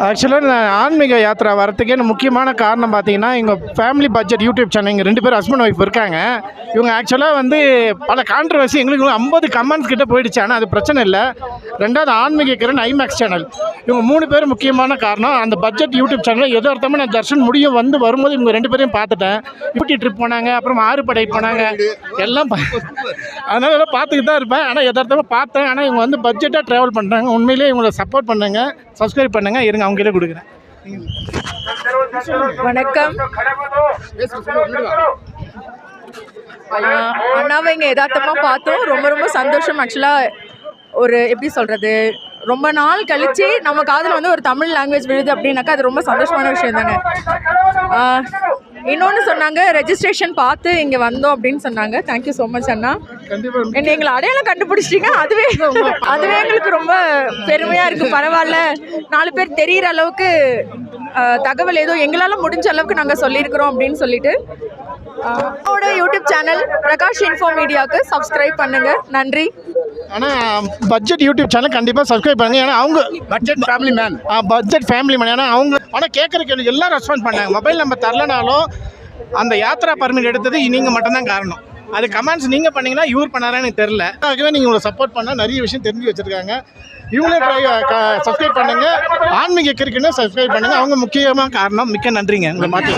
ஆக்சுவலாக நான் ஆன்மீக யாத்திரை வரத்துக்கே முக்கியமான காரணம் பார்த்தீங்கன்னா எங்கள் ஃபேமிலி பட்ஜெட் யூடியூப் சேனல் இங்கே 2 பேர் ஹஸ்பண்ட் ஒய்ஃப் இருக்காங்க. இவங்க ஆக்சுவலாக வந்து பல கான்ட்ரவர்சி எங்களுக்கு 50 கமெண்ட்ஸ் கிட்ட போயிடுச்சு. ஆனால் அது பிரச்சனை இல்லை. ரெண்டாவது ஆன்மீக கிரண் ஐமேக்ஸ் சேனல், இவங்க 3 பேர் முக்கியமான காரணம். அந்த பட்ஜெட் யூடியூப் சேனலில் எதார்த்தமாக நான் தர்ஷன் முடியும் வரும்போது இவங்க 2 பேரையும் பார்த்துட்டேன். ஊட்டி ட்ரிப் போனாங்க, அப்புறம் ஆறுபடை போனாங்க, எல்லாம் அதனால எல்லாம் பார்த்துக்கிட்டு தான் இருப்பேன். ஆனால் எதார்த்தமாக பார்த்தேன். ஆனால் இவங்க வந்து பட்ஜெட்டாக ட்ராவல் பண்ணுறாங்க. உண்மையிலேயே இவங்களை சப்போர்ட் பண்ணுங்க, சப்ஸ்கிரைப் பண்ணுங்க. இருங்க அவங்க கிட்ட கொடுக்குறேன். வணக்கம். அண்ணாவை இங்கே யதார்த்தமாக பார்த்தோம். ரொம்ப ரொம்ப சந்தோஷம். ஆக்சுவலாக ஒரு எப்படி சொல்கிறது, ரொம்ப நாள் கழித்து நம்ம காதில் வந்து ஒரு தமிழ் லாங்குவேஜ் விழுது அப்படின்னாக்கா அது ரொம்ப சந்தோஷமான விஷயம் தானே. இன்னொன்று சொன்னாங்க, ரெஜிஸ்ட்ரேஷன் பார்த்து இங்கே வந்தோம் அப்படின்னு சொன்னாங்க. தேங்க்யூ ஸோ மச் அண்ணா. என்ன எங்களை அடையாளம் கண்டுபிடிச்சிட்டிங்க, அதுவே எங்களுக்கு ரொம்ப பெருமையாக இருக்குது. பரவாயில்ல, 4 பேர் தெரிகிற அளவுக்கு தகவல் ஏதோ எங்களால் முடிஞ்ச அளவுக்கு நாங்கள் சொல்லியிருக்கிறோம் அப்படின்னு சொல்லிட்டு என்னோட யூடியூப் சேனல் பிரகாஷ் இன்ஃபோ மீடியாவுக்கு சப்ஸ்கிரைப் பண்ணுங்கள். நன்றி. ஆனால் பட்ஜெட் யூடியூப் சேனல் கண்டிப்பாக சப்ஸ்கிரைப் பண்ணுங்க. ஏன்னா அவங்க பட்ஜெட் ஃபேமிலி மேன். ஏன்னா அவங்க ஆனால் கேட்குற கேள்வி எல்லாம் ரெஸ்பான்ஸ் பண்ணாங்க. மொபைல் நம்பர் தரலனாலும் அந்த யாத்திரா பர்மிட் எடுத்தது நீங்கள் மட்டும்தான் காரணம். அது கமெண்ட்ஸ் நீங்கள் பண்ணிங்கன்னா இவர் பண்ணாரான்னு எனக்கு தெரில. ஆகவே நீங்கள் உங்களை சப்போர்ட் பண்ணால் நிறைய விஷயம் தெரிஞ்சு வச்சுருக்காங்க. இவங்களே சப்ஸ்கிரைப் பண்ணுங்கள். ஆன்மீக கிரிக்கெட்னு சப்ஸ்கிரைப் பண்ணுங்கள். அவங்க முக்கியமாக காரணம். மிக்க நன்றிங்க உங்களை மாற்றி.